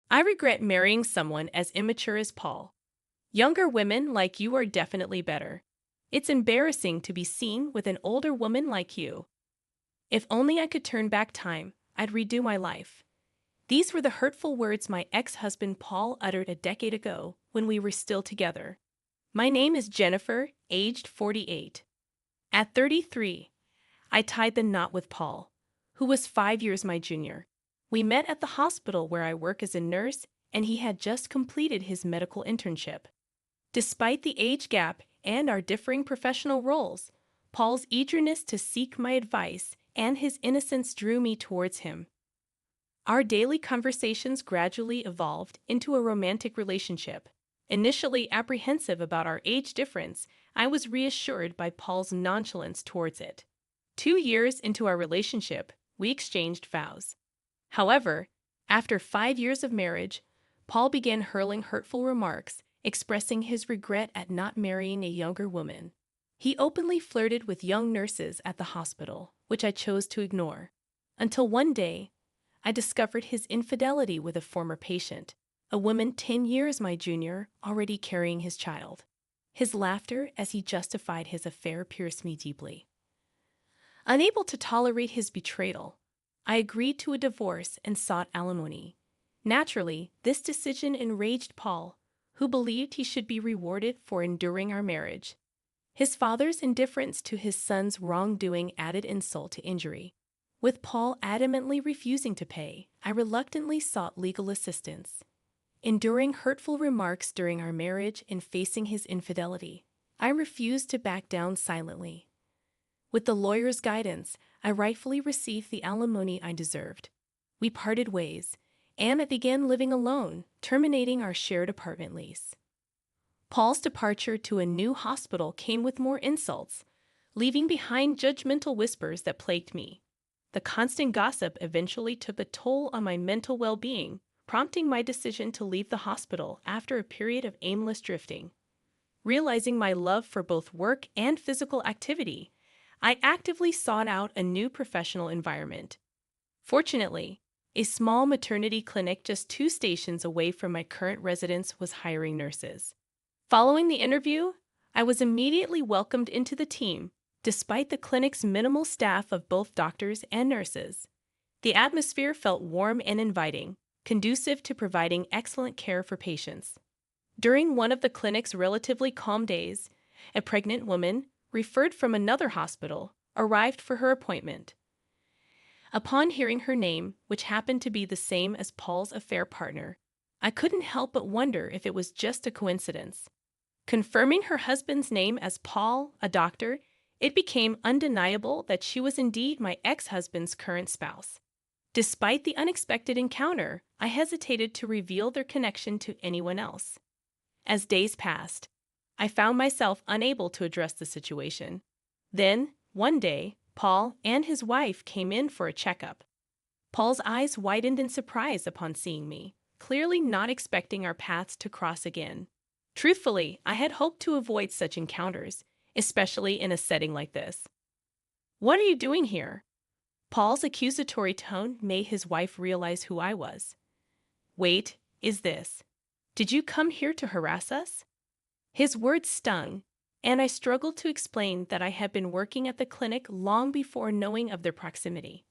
I regret marrying someone as immature as Paul. Younger women like you are definitely better. It's embarrassing to be seen with an older woman like you. If only I could turn back time, I'd redo my life. These were the hurtful words my ex-husband Paul uttered a decade ago when we were still together. My name is Jennifer, aged 48. At 33, I tied the knot with Paul, who was 5 years my junior. We met at the hospital where I work as a nurse, and he had just completed his medical internship. Despite the age gap and our differing professional roles, Paul's eagerness to seek my advice and his innocence drew me towards him. Our daily conversations gradually evolved into a romantic relationship. Initially apprehensive about our age difference, I was reassured by Paul's nonchalance towards it. 2 years into our relationship, we exchanged vows. However, after 5 years of marriage, Paul began hurling hurtful remarks, expressing his regret at not marrying a younger woman. He openly flirted with young nurses at the hospital, which I chose to ignore. Until one day, I discovered his infidelity with a former patient, a woman 10 years my junior, already carrying his child. His laughter as he justified his affair pierced me deeply. Unable to tolerate his betrayal, I agreed to a divorce and sought alimony. Naturally, this decision enraged Paul, who believed he should be rewarded for enduring our marriage. His father's indifference to his son's wrongdoing added insult to injury. With Paul adamantly refusing to pay, I reluctantly sought legal assistance. Enduring hurtful remarks during our marriage and facing his infidelity, I refused to back down silently. With the lawyer's guidance, I rightfully received the alimony I deserved. We parted ways, and I began living alone, terminating our shared apartment lease. Paul's departure to a new hospital came with more insults, leaving behind judgmental whispers that plagued me. The constant gossip eventually took a toll on my mental well-being, prompting my decision to leave the hospital after a period of aimless drifting. Realizing my love for both work and physical activity, I actively sought out a new professional environment. Fortunately, a small maternity clinic just 2 stations away from my current residence was hiring nurses. Following the interview, I was immediately welcomed into the team, despite the clinic's minimal staff of both doctors and nurses. The atmosphere felt warm and inviting, conducive to providing excellent care for patients. During one of the clinic's relatively calm days, a pregnant woman, referred from another hospital, arrived for her appointment. Upon hearing her name, which happened to be the same as Paul's affair partner, I couldn't help but wonder if it was just a coincidence. Confirming her husband's name as Paul, a doctor, it became undeniable that she was indeed my ex-husband's current spouse. Despite the unexpected encounter, I hesitated to reveal their connection to anyone else. As days passed, I found myself unable to address the situation. Then, one day, Paul and his wife came in for a checkup. Paul's eyes widened in surprise upon seeing me, clearly not expecting our paths to cross again. Truthfully, I had hoped to avoid such encounters, especially in a setting like this. "What are you doing here?" Paul's accusatory tone made his wife realize who I was. "Wait, is this? Did you come here to harass us?" His words stung, and I struggled to explain that I had been working at the clinic long before knowing of their proximity.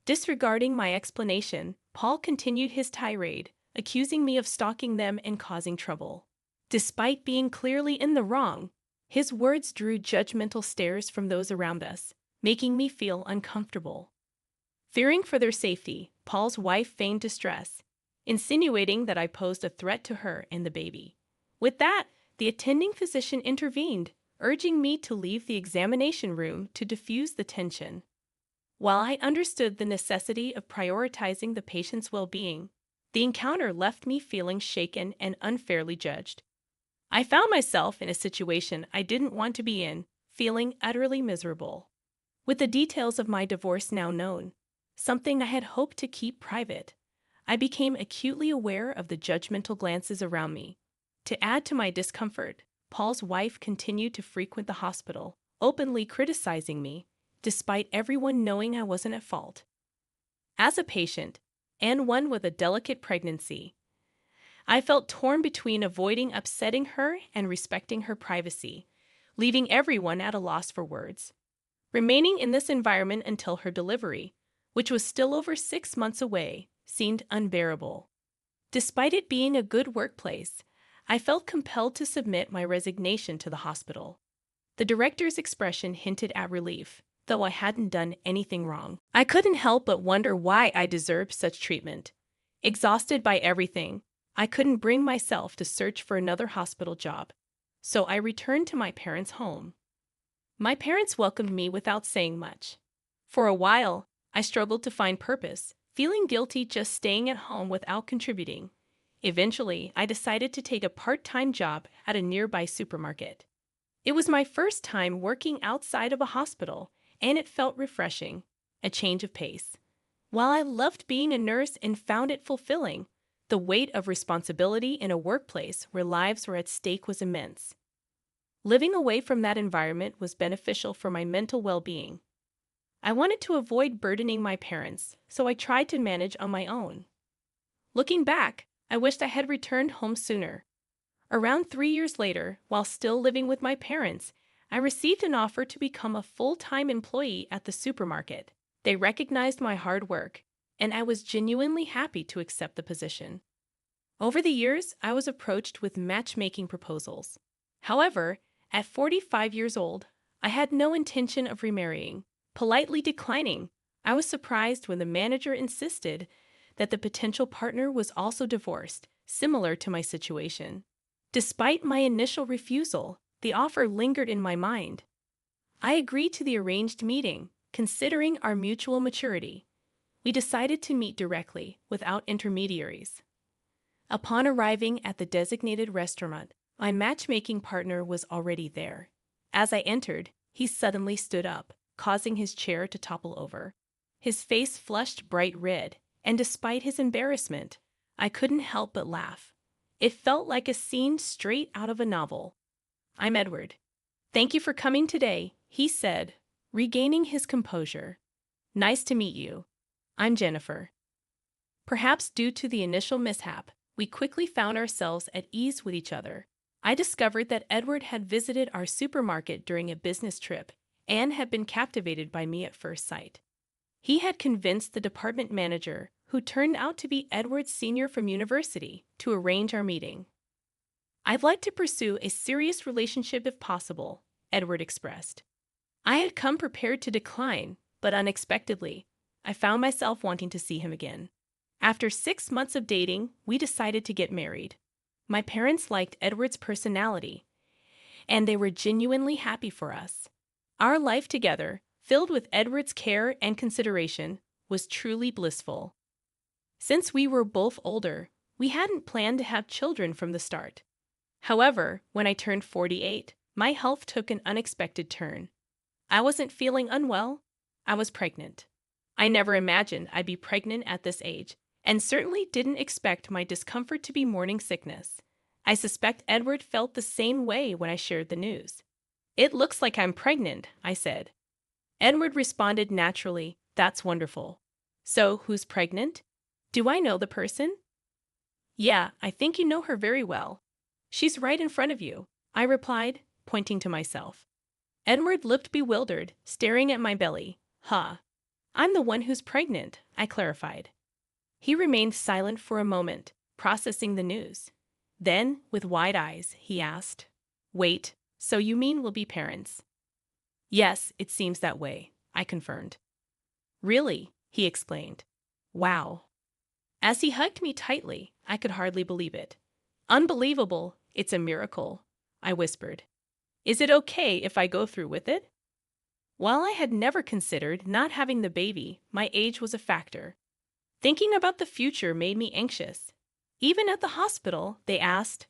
Disregarding my explanation, Paul continued his tirade, accusing me of stalking them and causing trouble. Despite being clearly in the wrong, his words drew judgmental stares from those around us, making me feel uncomfortable. Fearing for their safety, Paul's wife feigned distress, insinuating that I posed a threat to her and the baby. With that, the attending physician intervened, urging me to leave the examination room to diffuse the tension. While I understood the necessity of prioritizing the patient's well-being, the encounter left me feeling shaken and unfairly judged. I found myself in a situation I didn't want to be in, feeling utterly miserable. With the details of my divorce now known, something I had hoped to keep private, I became acutely aware of the judgmental glances around me. To add to my discomfort, Paul's wife continued to frequent the hospital, openly criticizing me, despite everyone knowing I wasn't at fault. As a patient, and one with a delicate pregnancy, I felt torn between avoiding upsetting her and respecting her privacy, leaving everyone at a loss for words. Remaining in this environment until her delivery, which was still over 6 months away, seemed unbearable. Despite it being a good workplace, I felt compelled to submit my resignation to the hospital. The director's expression hinted at relief, though I hadn't done anything wrong. I couldn't help but wonder why I deserved such treatment. Exhausted by everything, I couldn't bring myself to search for another hospital job, so I returned to my parents' home. My parents welcomed me without saying much. For a while, I struggled to find purpose, feeling guilty just staying at home without contributing. Eventually, I decided to take a part-time job at a nearby supermarket. It was my first time working outside of a hospital, and it felt refreshing, a change of pace. While I loved being a nurse and found it fulfilling, the weight of responsibility in a workplace where lives were at stake was immense. Living away from that environment was beneficial for my mental well-being. I wanted to avoid burdening my parents, so I tried to manage on my own. Looking back, I wished I had returned home sooner. Around 3 years later, while still living with my parents, I received an offer to become a full-time employee at the supermarket. They recognized my hard work, and I was genuinely happy to accept the position. Over the years, I was approached with matchmaking proposals. However, at 45 years old, I had no intention of remarrying. Politely declining, I was surprised when the manager insisted that the potential partner was also divorced, similar to my situation. Despite my initial refusal, the offer lingered in my mind. I agreed to the arranged meeting, considering our mutual maturity. We decided to meet directly, without intermediaries. Upon arriving at the designated restaurant, my matchmaking partner was already there. As I entered, he suddenly stood up, causing his chair to topple over. His face flushed bright red, and despite his embarrassment, I couldn't help but laugh. It felt like a scene straight out of a novel. "I'm Edward. Thank you for coming today," he said, regaining his composure. "Nice to meet you. I'm Jennifer." Perhaps due to the initial mishap, we quickly found ourselves at ease with each other. I discovered that Edward had visited our supermarket during a business trip and had been captivated by me at first sight. He had convinced the department manager, who turned out to be Edward's senior from university, to arrange our meeting. "I'd like to pursue a serious relationship if possible," Edward expressed. I had come prepared to decline, but unexpectedly, I found myself wanting to see him again. After 6 months of dating, we decided to get married. My parents liked Edward's personality, and they were genuinely happy for us. Our life together, filled with Edward's care and consideration, was truly blissful. Since we were both older, we hadn't planned to have children from the start. However, when I turned 48, my health took an unexpected turn. I wasn't feeling unwell. I was pregnant. I never imagined I'd be pregnant at this age, and certainly didn't expect my discomfort to be morning sickness. I suspect Edward felt the same way when I shared the news. "It looks like I'm pregnant," I said. Edward responded naturally, "That's wonderful. So, who's pregnant? Do I know the person?" "Yeah, I think you know her very well. She's right in front of you," I replied, pointing to myself. Edward looked bewildered, staring at my belly. "Huh. I'm the one who's pregnant," I clarified. He remained silent for a moment, processing the news. Then, with wide eyes, he asked, "Wait, so you mean we'll be parents?" "Yes, it seems that way," I confirmed. "Really?" he explained. "Wow." As he hugged me tightly, I could hardly believe it. "Unbelievable, it's a miracle," I whispered. "Is it okay if I go through with it?" While I had never considered not having the baby, my age was a factor. Thinking about the future made me anxious. Even at the hospital, they asked,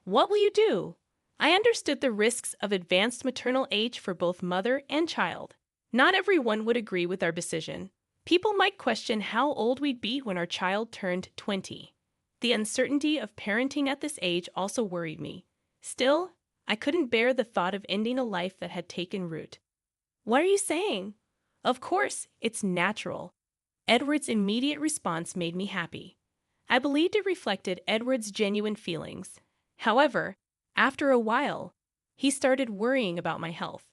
"What will you do?" I understood the risks of advanced maternal age for both mother and child. Not everyone would agree with our decision. People might question how old we'd be when our child turned 20. The uncertainty of parenting at this age also worried me. Still, I couldn't bear the thought of ending a life that had taken root. "What are you saying?" "Of course, it's natural." Edward's immediate response made me happy. I believed it reflected Edward's genuine feelings. However, after a while, he started worrying about my health.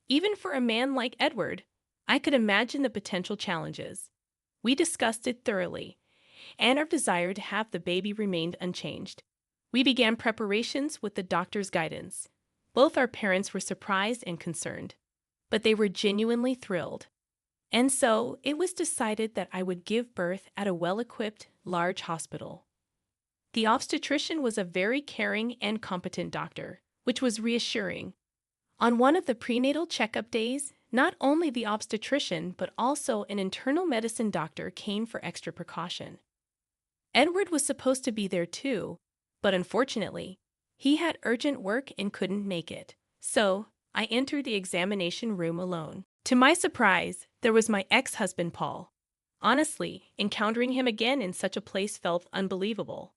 Even for a man like Edward, I could imagine the potential challenges. We discussed it thoroughly, and our desire to have the baby remained unchanged. We began preparations with the doctor's guidance. Both our parents were surprised and concerned, but they were genuinely thrilled. And so it was decided that I would give birth at a well-equipped, large hospital. The obstetrician was a very caring and competent doctor, which was reassuring. On one of the prenatal checkup days, not only the obstetrician but also an internal medicine doctor came for extra precaution. Edward was supposed to be there too, but unfortunately, he had urgent work and couldn't make it. So, I entered the examination room alone. To my surprise, there was my ex-husband Paul. Honestly, encountering him again in such a place felt unbelievable.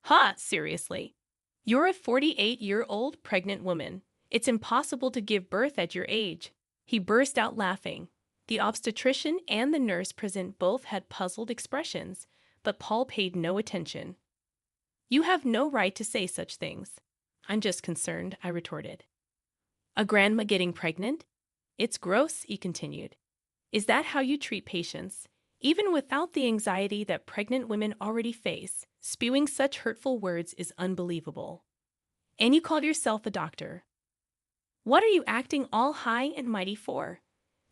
Ha, seriously. You're a 48-year-old pregnant woman. It's impossible to give birth at your age. He burst out laughing. The obstetrician and the nurse present both had puzzled expressions, but Paul paid no attention. You have no right to say such things. I'm just concerned, I retorted. A grandma getting pregnant? It's gross, he continued. Is that how you treat patients? Even without the anxiety that pregnant women already face, spewing such hurtful words is unbelievable. And you called yourself a doctor. What are you acting all high and mighty for?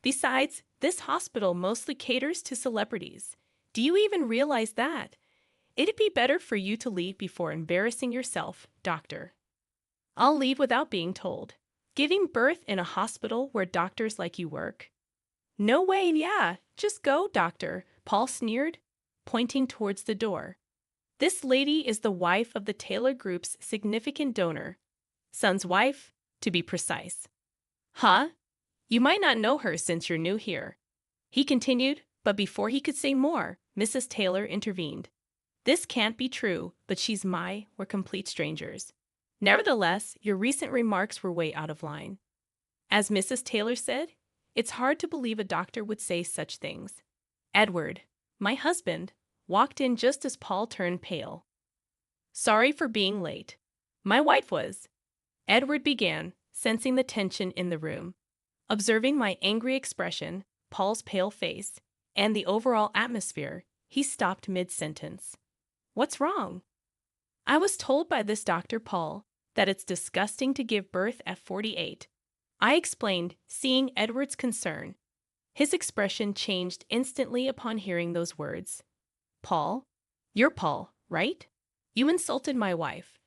Besides, this hospital mostly caters to celebrities. Do you even realize that? It'd be better for you to leave before embarrassing yourself, doctor. I'll leave without being told. Giving birth in a hospital where doctors like you work? No way, yeah. Just go, doctor, Paul sneered, pointing towards the door. This lady is the wife of the Taylor Group's significant donor. Son's wife, to be precise. Huh? You might not know her since you're new here. He continued, but before he could say more, Mrs. Taylor intervened. This can't be true, but we're complete strangers. Nevertheless, your recent remarks were way out of line. As Mrs. Taylor said, it's hard to believe a doctor would say such things. Edward, my husband, walked in just as Paul turned pale. Sorry for being late. My wife was. Edward began, sensing the tension in the room. Observing my angry expression, Paul's pale face, and the overall atmosphere, he stopped mid-sentence. What's wrong? I was told by this Dr. Paul that it's disgusting to give birth at 48. I explained, seeing Edward's concern. His expression changed instantly upon hearing those words. Paul? You're Paul, right? You insulted my wife.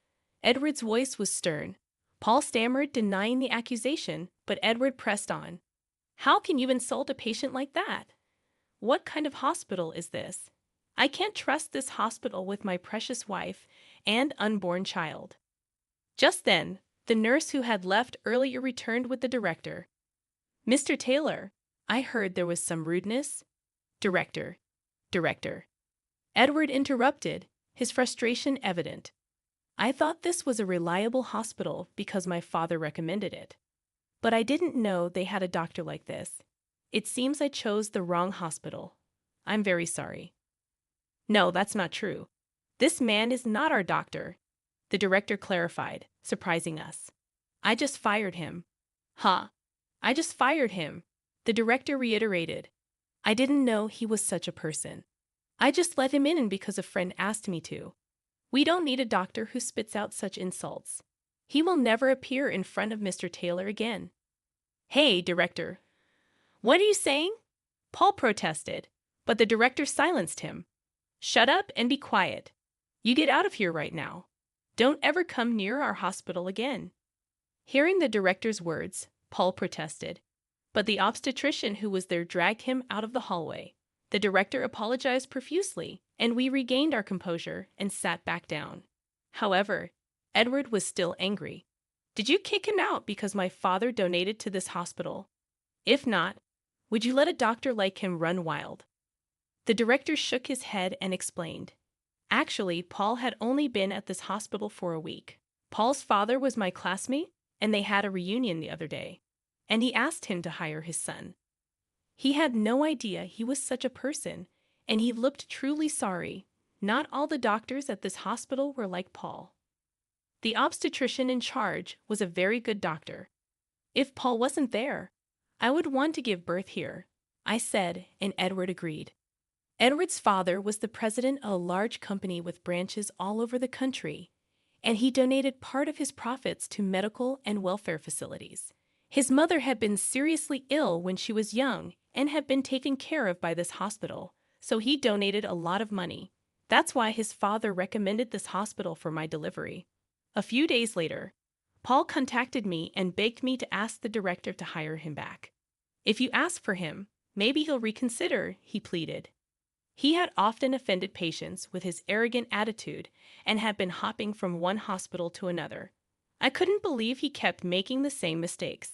Edward's voice was stern. Paul stammered, denying the accusation, but Edward pressed on. How can you insult a patient like that? What kind of hospital is this? I can't trust this hospital with my precious wife and unborn child. Just then, the nurse who had left earlier returned with the director. Mr. Taylor, I heard there was some rudeness. Director. Edward interrupted, his frustration evident. I thought this was a reliable hospital because my father recommended it. But I didn't know they had a doctor like this. It seems I chose the wrong hospital. I'm very sorry. No, that's not true. This man is not our doctor, the director clarified, surprising us. I just fired him. Huh. I just fired him, the director reiterated. I didn't know he was such a person. I just let him in because a friend asked me to. We don't need a doctor who spits out such insults. He will never appear in front of Mr. Taylor again. Hey, director. What are you saying? Paul protested, but the director silenced him. Shut up and be quiet. You get out of here right now. Don't ever come near our hospital again. Hearing the director's words, Paul protested, but the obstetrician who was there dragged him out of the hallway. The director apologized profusely, and we regained our composure and sat back down. However, Edward was still angry. Did you kick him out because my father donated to this hospital? If not, would you let a doctor like him run wild? The director shook his head and explained. Actually, Paul had only been at this hospital for a week. Paul's father was my classmate, and they had a reunion the other day, and he asked him to hire his son. He had no idea he was such a person, and he looked truly sorry. not all the doctors at this hospital were like Paul. The obstetrician in charge was a very good doctor. If Paul wasn't there, I would want to give birth here, I said, and Edward agreed. Edward's father was the president of a large company with branches all over the country, and he donated part of his profits to medical and welfare facilities. His mother had been seriously ill when she was young and had been taken care of by this hospital, so he donated a lot of money. That's why his father recommended this hospital for my delivery. A few days later, Paul contacted me and begged me to ask the director to hire him back. If you ask for him, maybe he'll reconsider, he pleaded. He had often offended patients with his arrogant attitude and had been hopping from one hospital to another. I couldn't believe he kept making the same mistakes.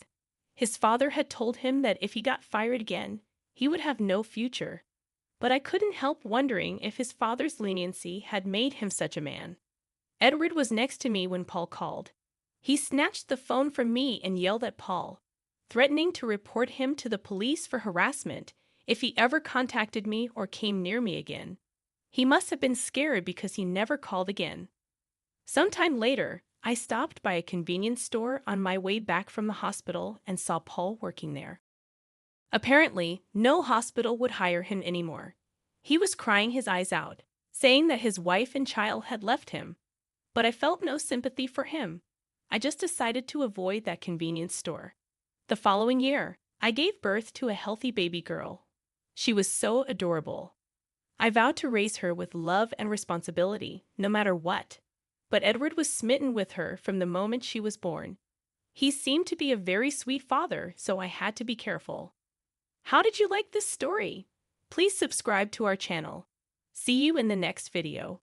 His father had told him that if he got fired again, he would have no future. But I couldn't help wondering if his father's leniency had made him such a man. Edward was next to me when Paul called. He snatched the phone from me and yelled at Paul, threatening to report him to the police for harassment if he ever contacted me or came near me again. He must have been scared because he never called again. Sometime later, I stopped by a convenience store on my way back from the hospital and saw Paul working there. Apparently, no hospital would hire him anymore. He was crying his eyes out, saying that his wife and child had left him. But I felt no sympathy for him. I just decided to avoid that convenience store. The following year, I gave birth to a healthy baby girl. She was so adorable. I vowed to raise her with love and responsibility, no matter what. But Edward was smitten with her from the moment she was born. He seemed to be a very sweet father, so I had to be careful. How did you like this story? Please subscribe to our channel. See you in the next video.